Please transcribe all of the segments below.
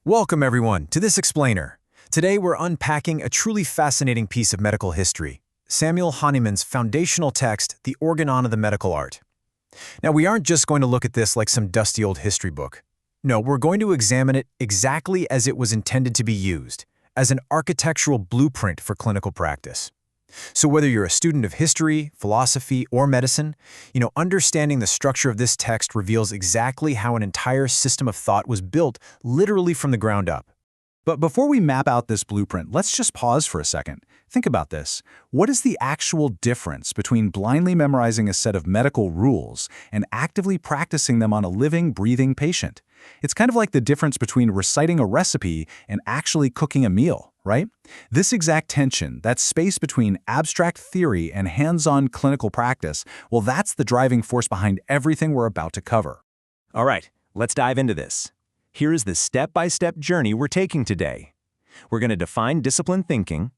Welcome, everyone, to this explainer. Today, we're unpacking a truly fascinating piece of medical history, Samuel Hahnemann's foundational text, The Organon of the Medical Art. Now, we aren't just going to look at this like some dusty old history book. No, we're going to examine it exactly as it was intended to be used, as an architectural blueprint for clinical practice. So whether you're a student of history, philosophy, or medicine, understanding the structure of this text reveals exactly how an entire system of thought was built literally from the ground up. But before we map out this blueprint, let's just pause for a second. Think about this. What is the actual difference between blindly memorizing a set of medical rules and actively practicing them on a living, breathing patient? It's kind of like the difference between reciting a recipe and actually cooking a meal, right? This exact tension, that space between abstract theory and hands-on clinical practice, well, that's the driving force behind everything we're about to cover. All right, let's dive into this. Here is the step-by-step journey we're taking today. We're going to define disciplined thinking,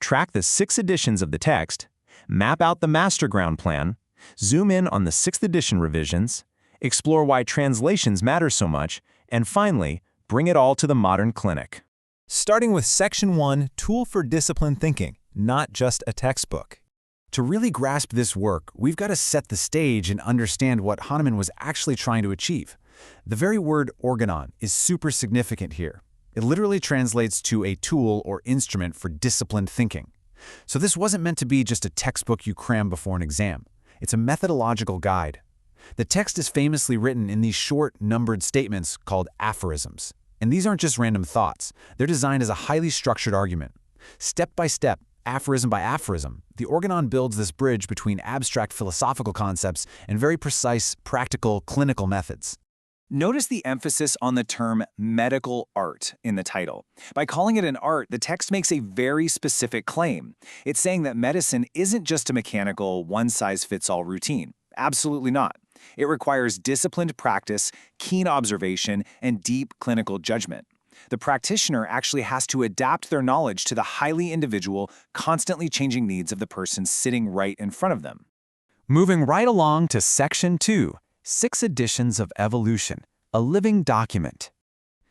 track the 6 editions of the text, map out the master ground plan, zoom in on the 6th edition revisions, explore why translations matter so much, and finally, bring it all to the modern clinic. Starting with Section 1, Tool for Disciplined Thinking, not just a textbook. To really grasp this work, we've got to set the stage and understand what Hahnemann was actually trying to achieve. The very word organon is super significant here. It literally translates to a tool or instrument for disciplined thinking. So this wasn't meant to be just a textbook you cram before an exam. It's a methodological guide. The text is famously written in these short, numbered statements called aphorisms. And these aren't just random thoughts. They're designed as a highly structured argument. Step by step, aphorism by aphorism, the Organon builds this bridge between abstract philosophical concepts and very precise, practical, clinical methods. Notice the emphasis on the term medical art in the title. By calling it an art, the text makes a very specific claim. It's saying that medicine isn't just a mechanical, one-size-fits-all routine. Absolutely not. It requires disciplined practice, keen observation, and deep clinical judgment. The practitioner actually has to adapt their knowledge to the highly individual, constantly changing needs of the person sitting right in front of them. Moving right along to Section 2, 6 Editions of Evolution, a living document.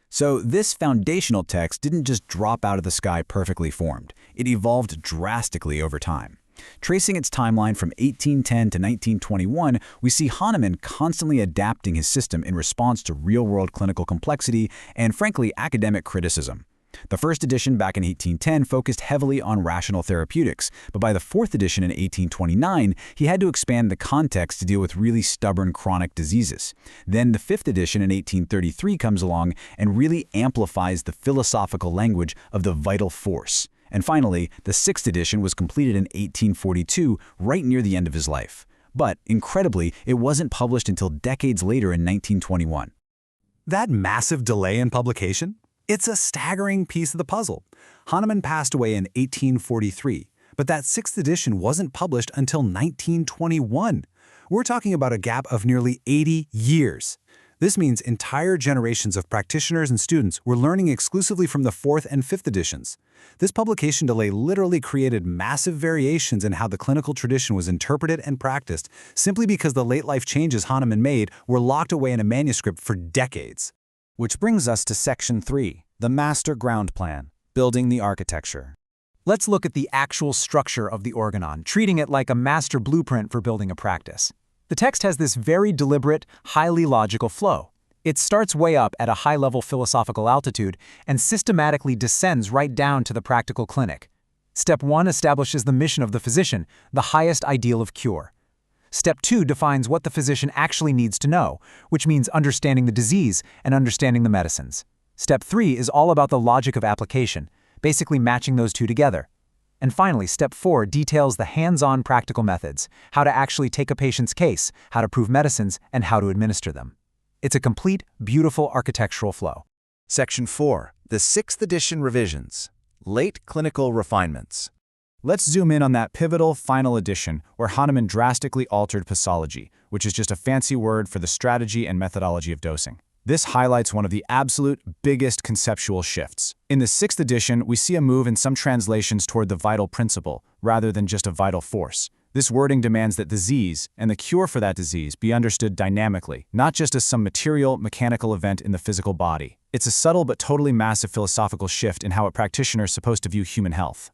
So this foundational text didn't just drop out of the sky perfectly formed. It evolved drastically over time. Tracing its timeline from 1810 to 1921, we see Hahnemann constantly adapting his system in response to real-world clinical complexity and, frankly, academic criticism. The first edition back in 1810 focused heavily on rational therapeutics, but by the 4th edition in 1829, he had to expand the context to deal with really stubborn chronic diseases. Then the 5th edition in 1833 comes along and really amplifies the philosophical language of the vital force. And finally, the 6th edition was completed in 1842, right near the end of his life. But, incredibly, it wasn't published until decades later in 1921. That massive delay in publication? It's a staggering piece of the puzzle. Hahnemann passed away in 1843, but that 6th edition wasn't published until 1921. We're talking about a gap of nearly 80 years. This means entire generations of practitioners and students were learning exclusively from the 4th and 5th editions. This publication delay literally created massive variations in how the clinical tradition was interpreted and practiced, simply because the late-life changes Hahnemann made were locked away in a manuscript for decades. Which brings us to Section 3, the Master Ground Plan, Building the Architecture. Let's look at the actual structure of the Organon, treating it like a master blueprint for building a practice. The text has this very deliberate, highly logical flow. It starts way up at a high-level philosophical altitude and systematically descends right down to the practical clinic. Step 1 establishes the mission of the physician, the highest ideal of cure. Step 2 defines what the physician actually needs to know, which means understanding the disease and understanding the medicines. Step 3 is all about the logic of application, basically matching those two together. And finally, Step 4 details the hands-on practical methods, how to actually take a patient's case, how to prove medicines, and how to administer them. It's a complete, beautiful architectural flow. Section 4, the 6th edition revisions, late clinical refinements. Let's zoom in on that pivotal final edition where Hahnemann drastically altered posology, which is just a fancy word for the strategy and methodology of dosing. This highlights one of the absolute biggest conceptual shifts. In the 6th edition, we see a move in some translations toward the vital principle, rather than just a vital force. This wording demands that disease and the cure for that disease be understood dynamically, not just as some material, mechanical event in the physical body. It's a subtle but totally massive philosophical shift in how a practitioner is supposed to view human health.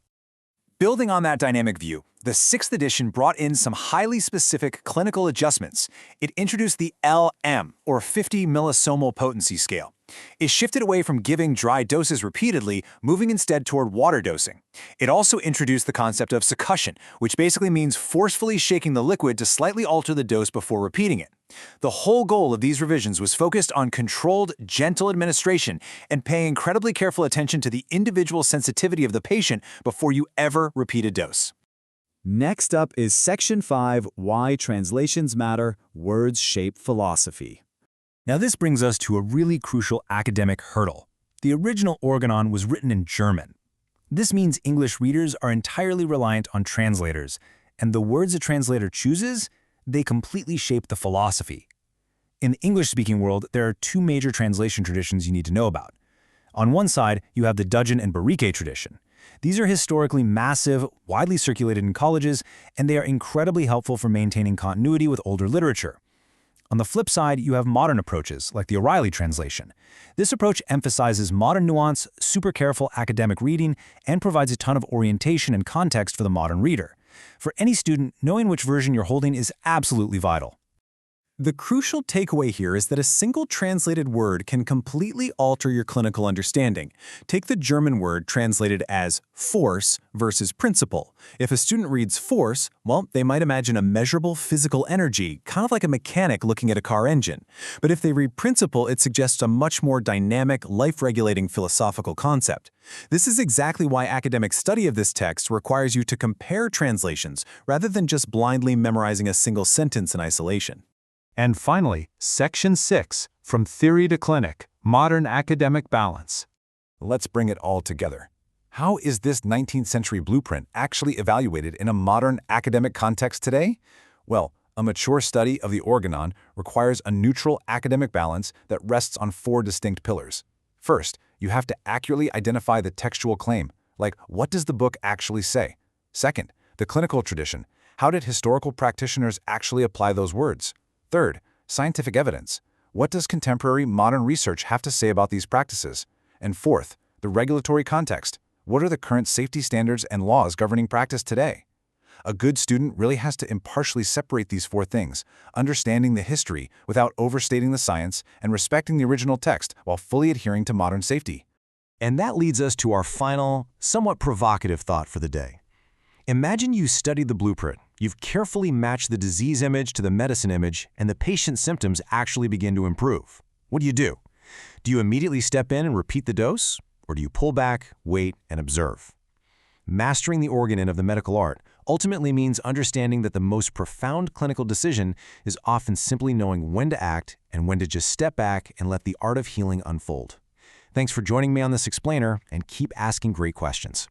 Building on that dynamic view, the 6th edition brought in some highly specific clinical adjustments. It introduced the LM, or 50 millisomal potency scale. It shifted away from giving dry doses repeatedly, moving instead toward water dosing. It also introduced the concept of succussion, which basically means forcefully shaking the liquid to slightly alter the dose before repeating it. The whole goal of these revisions was focused on controlled, gentle administration and paying incredibly careful attention to the individual sensitivity of the patient before you ever repeat a dose. Next up is Section 5, Why Translations Matter, Words Shape Philosophy. Now this brings us to a really crucial academic hurdle. The original Organon was written in German. This means English readers are entirely reliant on translators, and the words a translator chooses, they completely shape the philosophy. In the English-speaking world, there are two major translation traditions you need to know about. On one side, you have the Dudgeon and Barrique tradition. These are historically massive, widely circulated in colleges, and they are incredibly helpful for maintaining continuity with older literature. On the flip side, you have modern approaches, like the O'Reilly translation. This approach emphasizes modern nuance, super careful academic reading, and provides a ton of orientation and context for the modern reader. For any student, knowing which version you're holding is absolutely vital. The crucial takeaway here is that a single translated word can completely alter your clinical understanding. Take the German word translated as force versus principle. If a student reads force, well, they might imagine a measurable physical energy, kind of like a mechanic looking at a car engine. But if they read principle, it suggests a much more dynamic, life-regulating philosophical concept. This is exactly why academic study of this text requires you to compare translations rather than just blindly memorizing a single sentence in isolation. And finally, Section 6, From Theory to Clinic, Modern Academic Balance. Let's bring it all together. How is this 19th century blueprint actually evaluated in a modern academic context today? Well, a mature study of the Organon requires a neutral academic balance that rests on 4 distinct pillars. First, you have to accurately identify the textual claim, like what does the book actually say? Second, the clinical tradition. How did historical practitioners actually apply those words? Third, scientific evidence. What does contemporary modern research have to say about these practices? And fourth, the regulatory context. What are the current safety standards and laws governing practice today? A good student really has to impartially separate these 4 things, understanding the history without overstating the science and respecting the original text while fully adhering to modern safety. And that leads us to our final, somewhat provocative thought for the day. Imagine you studied the blueprint. You've carefully matched the disease image to the medicine image, and the patient's symptoms actually begin to improve. What do? Do you immediately step in and repeat the dose? Or do you pull back, wait, and observe? Mastering the organon of the medical art ultimately means understanding that the most profound clinical decision is often simply knowing when to act and when to just step back and let the art of healing unfold. Thanks for joining me on this explainer, and keep asking great questions.